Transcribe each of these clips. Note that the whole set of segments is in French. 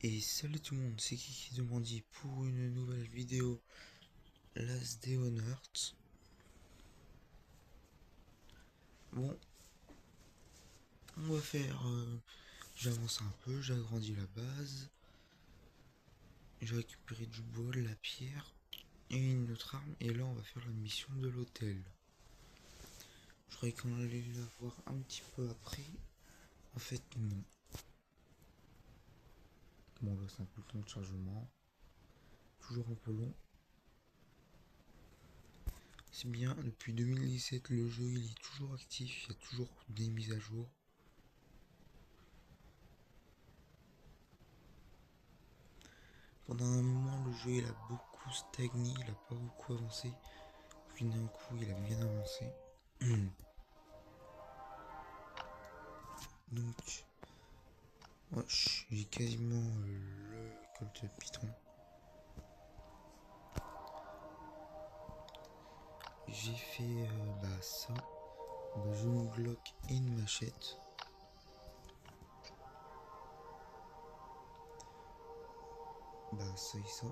Et salut tout le monde, c'est Kiki Demandi pour une nouvelle vidéo Last Day on Earth. Bon, on va faire... j'avance un peu, j'ai agrandi la base. J'ai récupéré du bois, de la pierre et une autre arme. Et là on va faire la mission de l'hôtel. Je croyais qu'on allait la voir un petit peu après. En fait non. Bon là c'est un peu le temps de chargement. Toujours un peu long. C'est bien, depuis 2017 le jeu il est toujours actif, il y a toujours des mises à jour. Pendant un moment le jeu il a beaucoup stagné, il a pas beaucoup avancé. Puis d'un coup il a bien avancé. Donc ouais, j'ai quasiment le Colt Python. J'ai fait ça. J'ai une Glock et une machette. Ça et ça.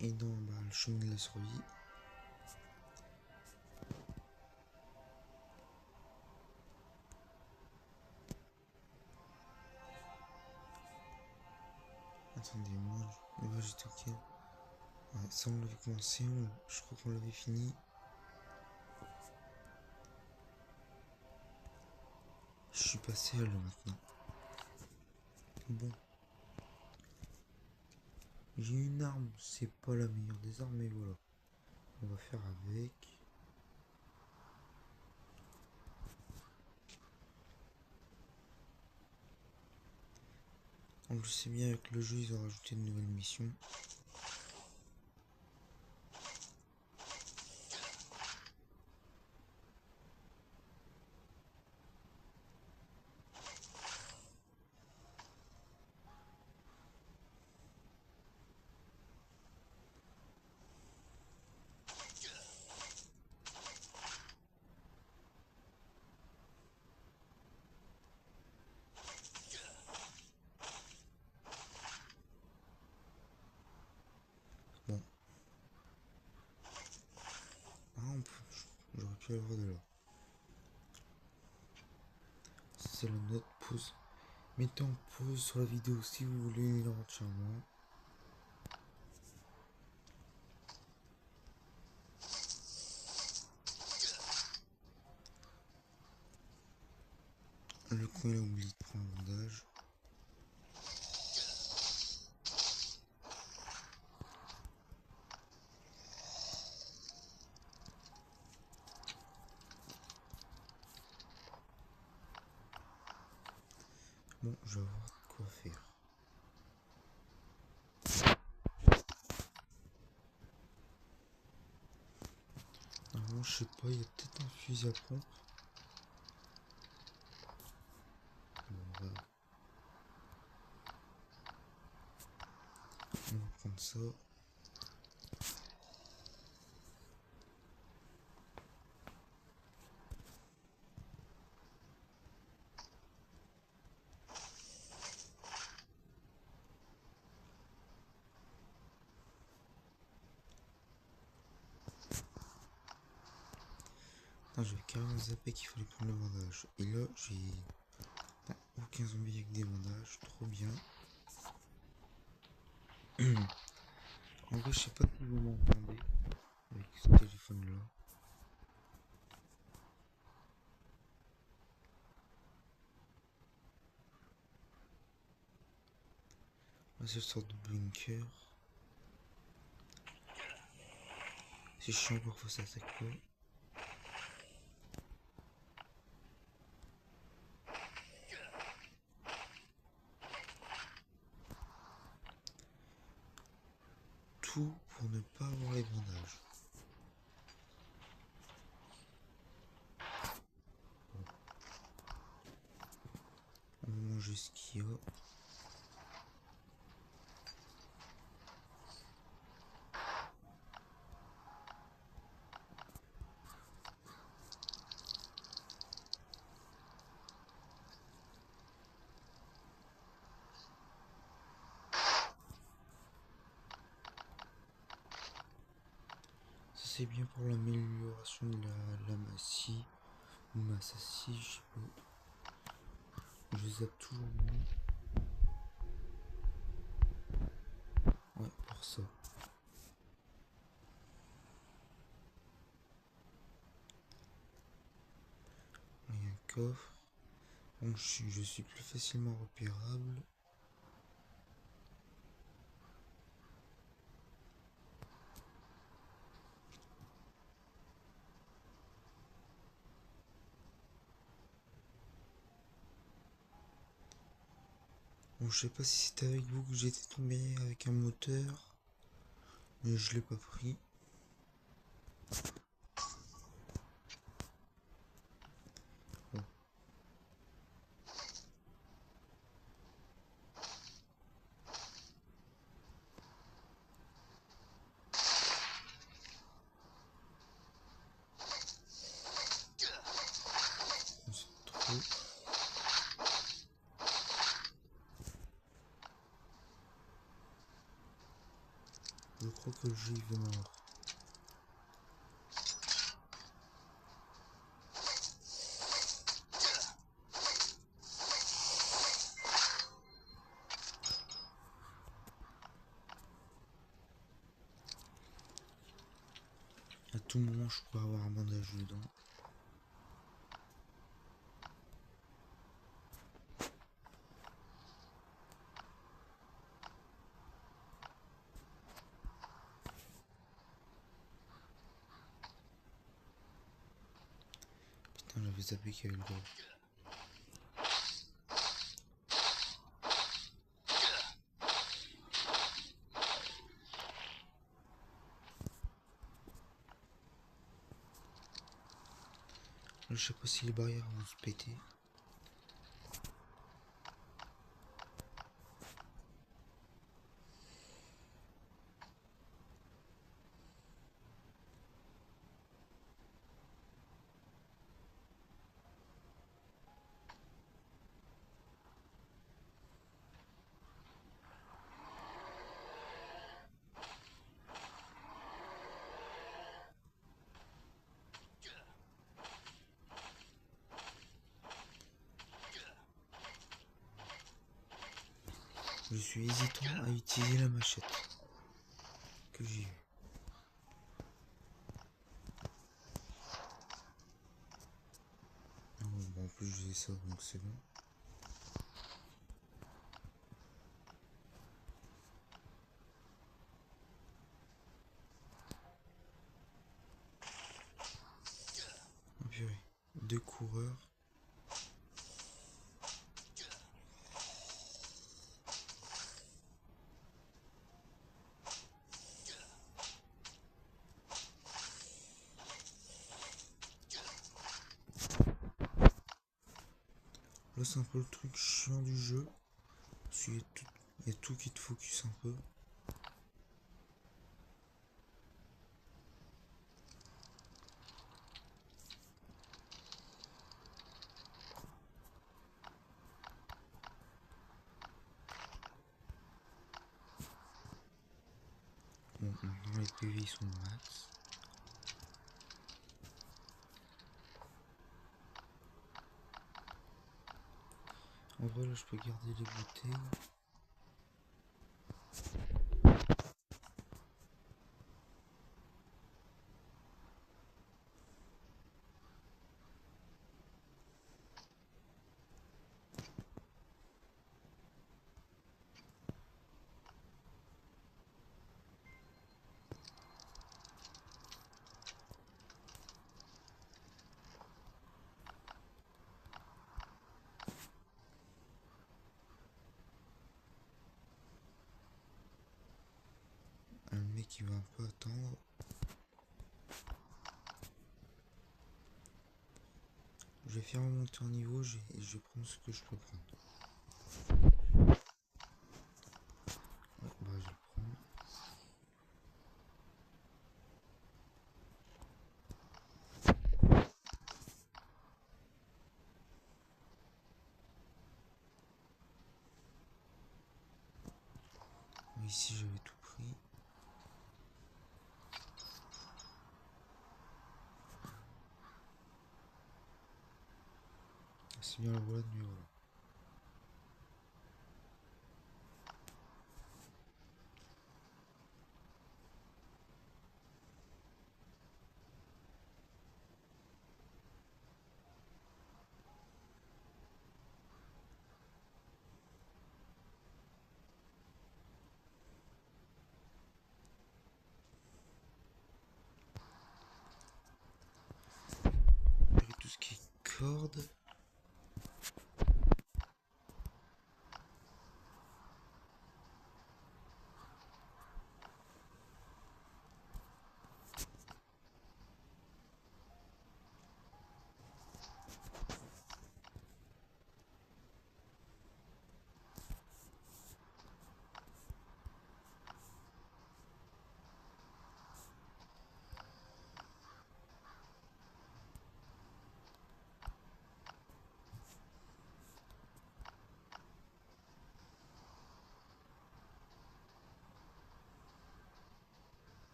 Et dans le chemin de la survie. Attendez, moi j'étais ok. Ouais, ça on l'avait commencé, je crois qu'on l'avait fini. Je suis passé à là maintenant. Bon. J'ai une arme, c'est pas la meilleure des armes, mais voilà. On va faire avec. Donc je sais bien avec le jeu ils ont rajouté de nouvelles missions. Bon. J'aurais pu avoir de là. C'est la note pause. Mettez en pause sur la vidéo si vous voulez lire entièrement. Le coin il a oublié de prendre un bandage. Bon, je vais voir quoi faire. Normalement, je sais pas, il y a peut-être un fusil à pompe. Bon, on va prendre ça. J'avais carrément zappé qu'il fallait prendre le bandage. Et là, j'ai aucun zombie avec des bandages. Trop bien. En vrai, je sais pas si vous m'entendez avec ce téléphone là. Là, c'est une sorte de bunker. C'est chiant parfois ça attaque pas. Tout pour ne pas avoir les bandages. On va manger ce qu'il y a. c'est bien pour l'amélioration de la massie. Ou massassie, je sais pas. Je zappe toujours moins. Ouais, pour ça. Il y a un coffre. Bon, je suis plus facilement repérable. Bon, je sais pas si c'était avec vous que j'étais tombé avec un moteur, mais je l'ai pas pris. Bon. C'est trop. Je crois que le jeu il va mort. À tout moment, je pourrais avoir un bandage dedans. Putain, j'avais zappé qu'il y avait le gros. Là, je sais pas si les barrières vont se péter. Je suis hésitant à utiliser la machette que j'ai eue. Bon, en plus j'ai ça donc c'est bon. Oh purée, 2 coureurs. Là c'est un peu le truc chiant du jeu. Parce qu'il y a tout qui te focus un peu. Bon, maintenant les PV sont max. En vrai là je peux garder les bouteilles. Un mec qui va un peu attendre. Je vais faire monter en niveau et je vais prendre ce que je peux prendre. Ouais, bah je vais le prendre. Ici j'avais tout pris. C'est bien la roulade, mais voilà. Avec tout ce qui est corde.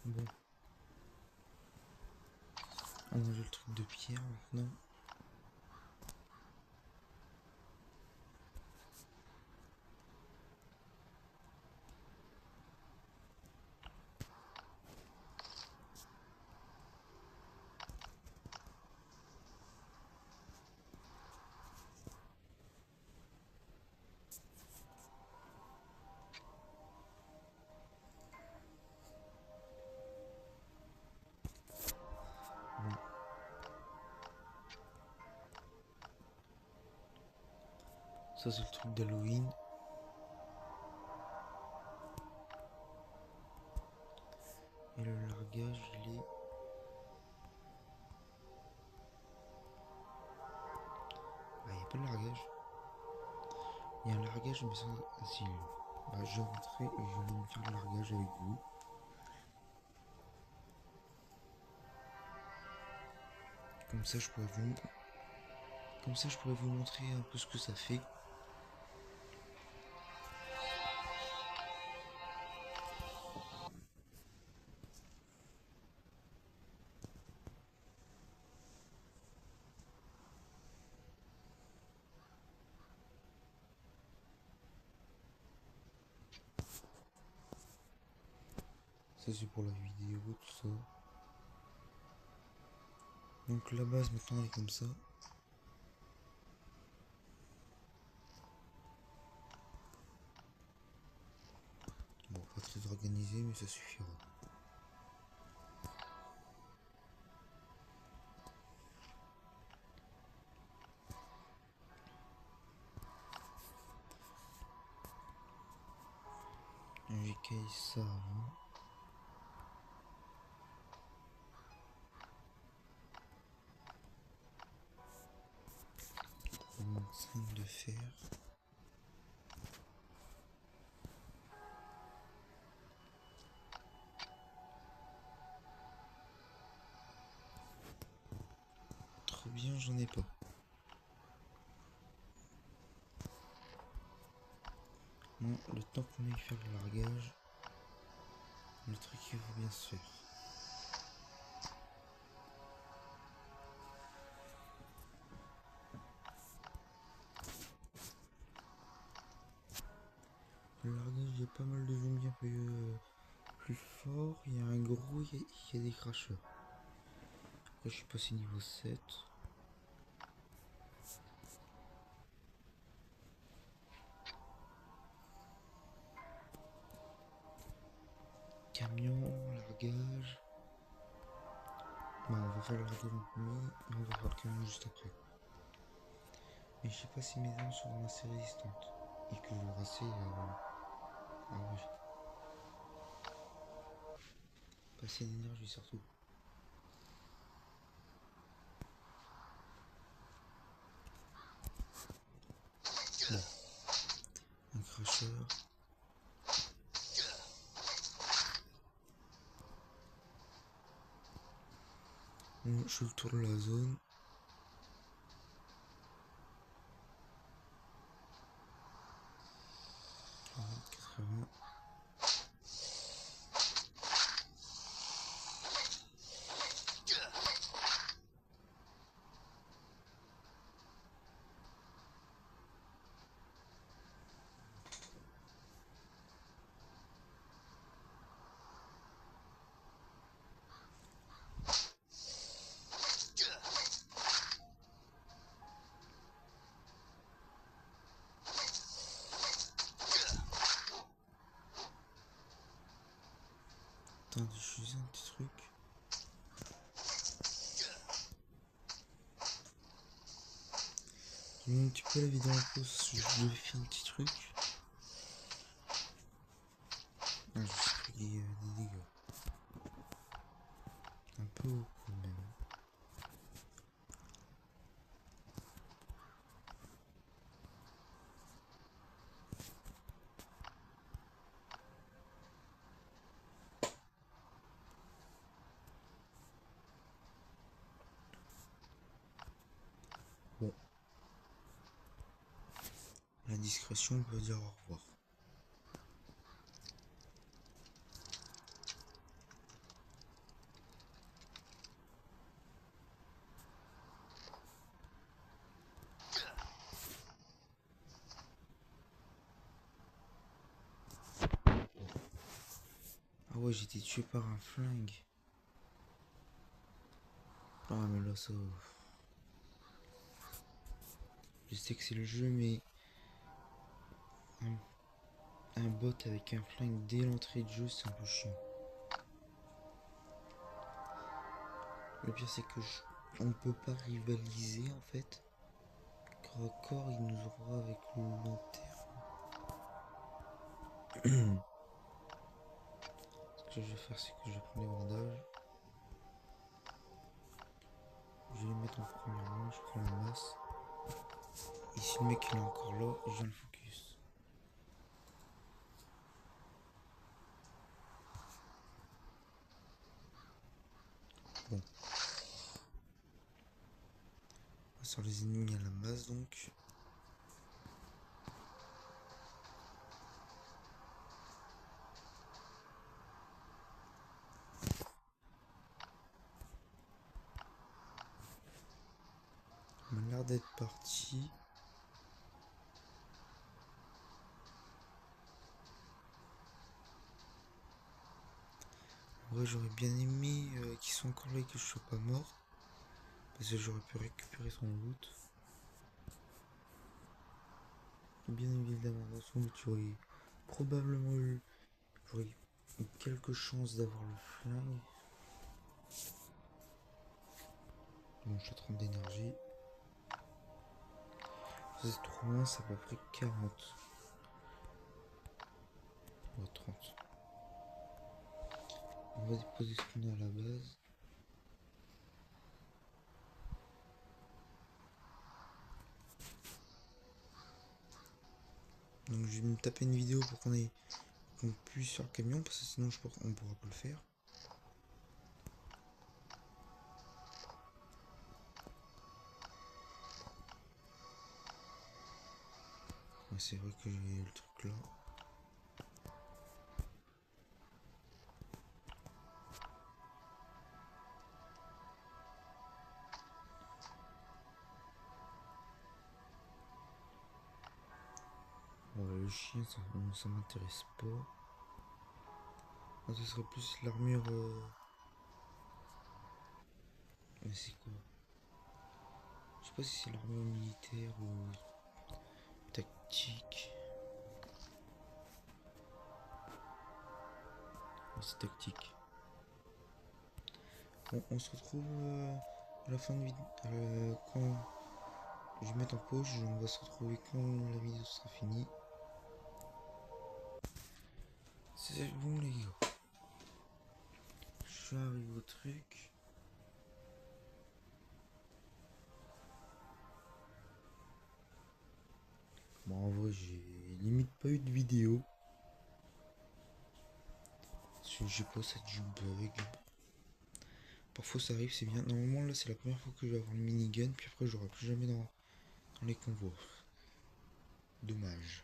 Bon. On a le truc de pierre maintenant. Bon. Ça c'est le truc d'Halloween. Et le largage il est... Ah, il n'y a pas de largage. Il y a un largage mais sans asile. Bah, je vais rentrer et je vais me faire le largage avec vous. Comme ça je pourrais vous... Comme ça je pourrais vous montrer un peu ce que ça fait. Ça c'est pour la vidéo, tout ça. Donc la base maintenant elle est comme ça. Bon, pas très organisé mais ça suffira. J'ai caillé ça avant. Une 5 de fer. Trop bien, j'en ai pas. Bon, le temps qu'on aille faire le largage, le truc il va bien se faire. Le largage, il y a pas mal de zombies un peu plus forts. Il y a un gros, il y a des cracheurs. Après, je suis passé niveau 7. Camion, largage. Bah, on va faire le largage en premier et on va faire le camion juste après. Mais je sais pas si mes armes seront assez résistantes et que j'aurai assez. Ah oui. Pas assez d'énergie surtout. Bon, un cracheur. Bon, je fais le tour de la zone. Ah, 80. Attends, je faisais un petit truc. Je mets un petit peu la vidéo en pause, je voulais faire un petit truc. Ah, je me suis pris des dégâts. Un peu beaucoup même. Bon. La discrétion peut dire au revoir. Ah ouais, j'ai été tué par un flingue. Ah mais là ça... Je sais que c'est le jeu, mais... Un bot avec un flingue dès l'entrée de jeu, c'est un peu chiant. Le pire c'est que on peut pas rivaliser en fait. Corps à corps, il nous aura avec le long terme. Ce que je vais faire, c'est que je vais prendre les bandages. Je vais les mettre en première main, je prends la masse. Et si le mec il est encore là, je viens le focus. Bon. Sur les ennemis, il y a la masse donc. On a l'air d'être parti. Ouais, j'aurais bien aimé qu'ils soient encore là et que je sois pas mort. Parce que j'aurais pu récupérer son loot. Bien évidemment, dans son loot, j'aurais probablement eu... J'aurais eu quelques chances d'avoir le flingue. Bon, je suis à 30 d'énergie. Ça c'est trop loin, c'est à peu près 40. Ouais, 30. On va déposer ce qu'on a à la base. Donc je vais me taper une vidéo pour qu'on puisse sur le camion, parce que sinon on pourra pas le faire. Ouais, c'est vrai que j'ai le truc là. Voilà, le chien, ça m'intéresse pas. Ah, ce serait plus l'armure... Mais c'est quoi? Je sais pas si c'est l'armure militaire ou tactique. Ouais, c'est tactique. Bon, on se retrouve à la fin de vidéo. Quand je vais mettre en pause, on va se retrouver quand la vidéo sera finie. C'est bon les gars. Je suis arrivé au truc. Bon, en vrai, j'ai limite pas eu de vidéo. J'ai pas cette jupe avec. Parfois ça arrive, c'est bien. Normalement là c'est la première fois que je vais avoir le minigun, puis après j'aurai plus jamais dans les convois. Dommage.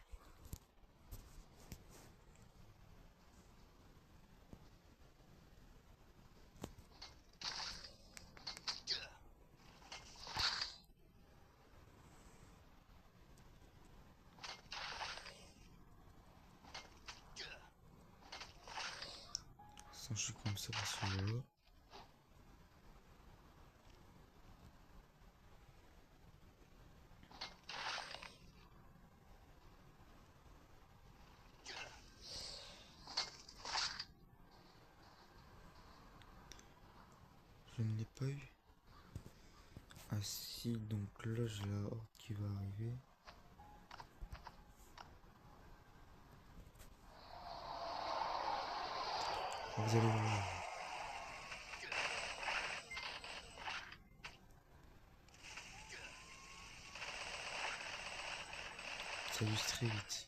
Sans je suis comme ça parce que là. je ne l'ai pas eu. Ah si, donc là j'ai la horde qui va arriver. Vous allez voir. Ça use très vite.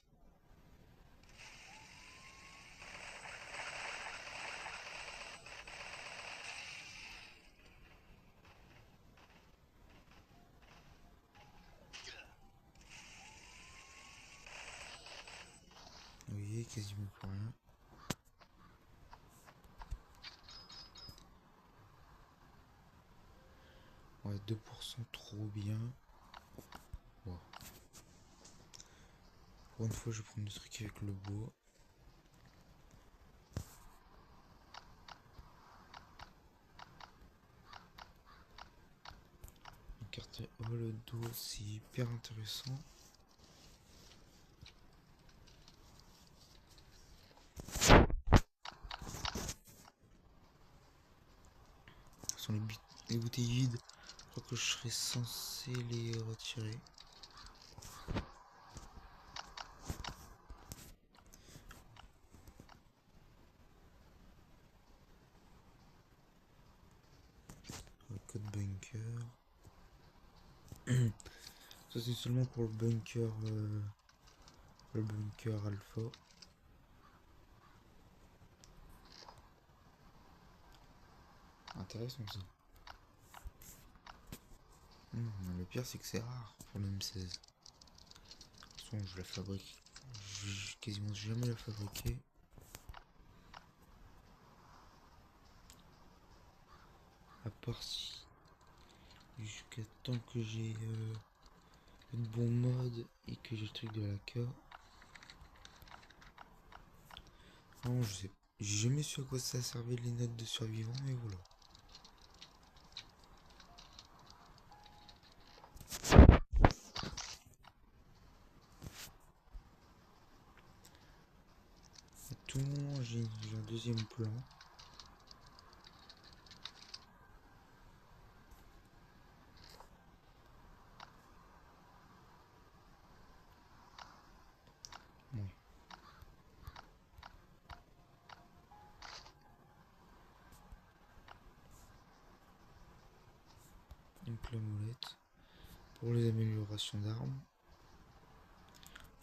Vous voyez, quasiment plus rien. Ouais, 2% trop bien. Wow. Pour une fois, je vais prendre le truc avec le bois. Une carte le dos, c'est hyper intéressant. Ce sont les bouteilles vides. Je crois que je serais censé les retirer. Le code bunker. Ça c'est seulement pour le bunker alpha. Intéressant ça. Le pire c'est que c'est rare pour le M16. De toute façon je la fabrique. Je vais quasiment jamais la fabriquer. À part si jusqu'à temps que j'ai une bon mode et que j'ai le truc de la K. Non, je sais. J'ai jamais su à quoi ça servait les notes de survivants, mais voilà. À tout moment, j'ai un deuxième plan. Ouais. Donc la molette. Pour les améliorations d'armes.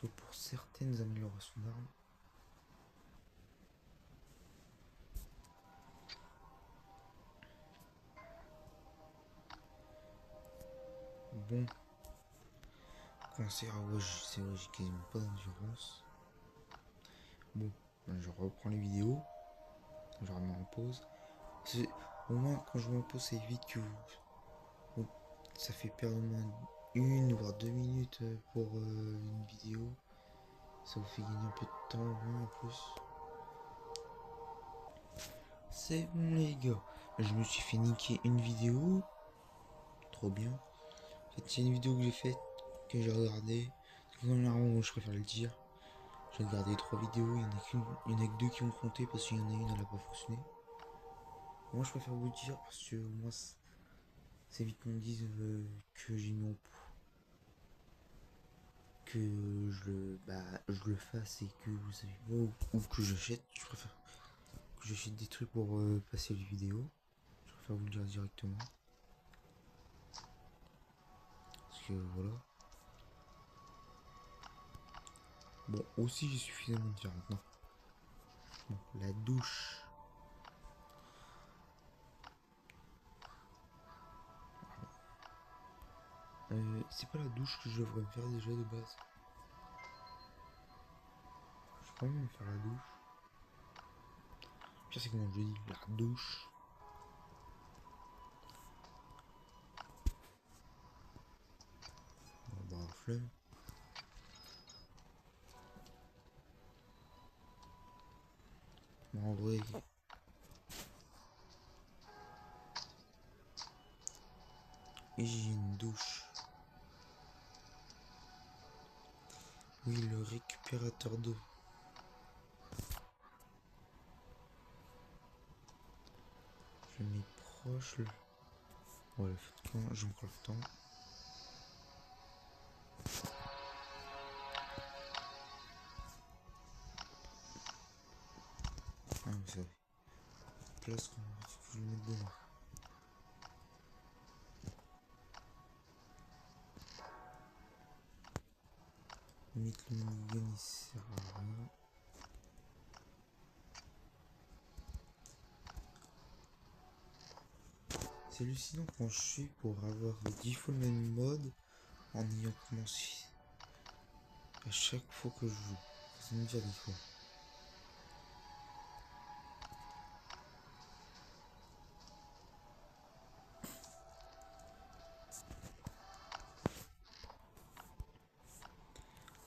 Donc pour certaines améliorations d'armes. Bon. Cancer, ouais, c'est vrai, j'ai quasiment pas d'endurance. Bon, je reprends les vidéos. Je remets en pause. Au moins, quand je mets en pause, ça évite que bon, ça fait perdre au moins 1 voire 2 minutes pour une vidéo. Ça vous fait gagner un peu de temps en plus. C'est bon les gars. Je me suis fait niquer une vidéo. Trop bien. En fait, c'est une vidéo que j'ai faite, que j'ai regardée. Comme normalement, je préfère le dire. J'ai regardé 3 vidéos, il y en a que 2 qui ont compté parce qu'il y en a une, elle a pas fonctionné. Moi je préfère vous le dire parce que moi c'est vite qu'on me dise que j'ai mis en que je le fasse et que vous savez ou que j'achète. Je préfère que j'achète des trucs pour passer les vidéos. Je préfère vous le dire directement. Parce que voilà. Bon, aussi j'ai suffisamment de dire maintenant. Bon, la douche. C'est pas la douche que je devrais me faire déjà de base. Je pourrais même faire la douche. Le pire c'est comment je dis la douche. Bah flemme. Bon, en vrai. Et j'ai une douche. Oui, le récupérateur d'eau. Je m'y proche. Ouais, le feu de camp, j'ai encore le temps. Ah, vous savez. Place qu'on va le mettre dedans. Limite le minigun il sert à rien. C'est hallucinant quand je suis pour avoir 10 fois le même mode en ayant commencé à chaque fois que je joue. Ça me dit des fois.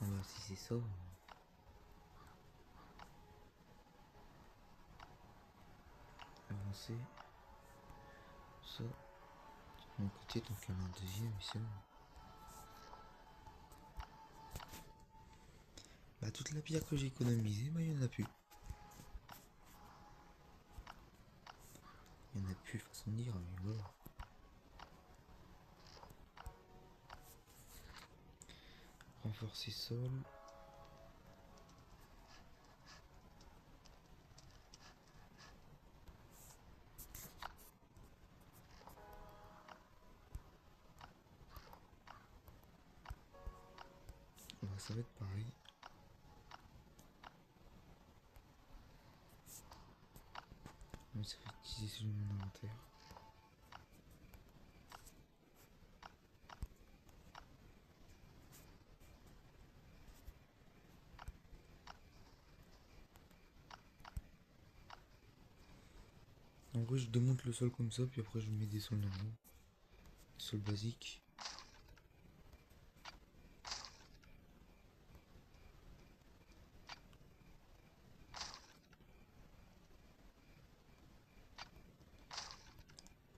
On va voir si c'est ça. Avancer. Ça. De mon côté, donc il y en a un deuxième, c'est bon. Bah toute la pierre que j'ai économisée, bah il y en a plus. Il y en a plus, façon de dire, mais voilà. Renforcer sol. Bah, ça va être pareil. Mais ça va utiliser sur mon inventaire. En gros, je démonte le sol comme ça, puis après je mets des sols normaux. Des sols basiques.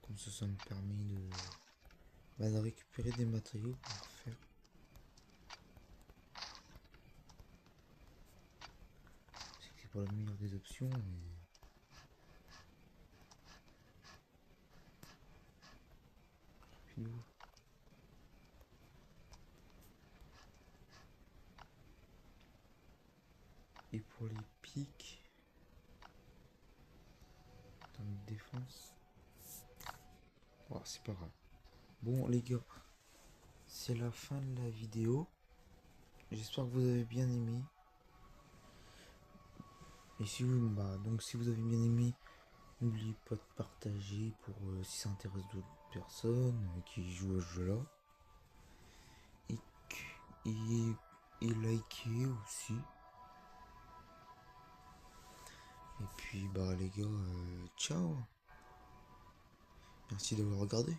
Comme ça me permet de récupérer des matériaux pour faire. C'est pas la meilleure des options, mais. Puis, et pour les pics, dans de défense. Oh, c'est pas grave. Bon les gars, c'est la fin de la vidéo. J'espère que vous avez bien aimé. Et si vous, si vous avez bien aimé, n'oubliez pas de partager pour si ça intéresse d'autres personnes qui jouent à ce jeu-là. Et liker aussi. Et puis les gars, ciao. Merci d'avoir regardé.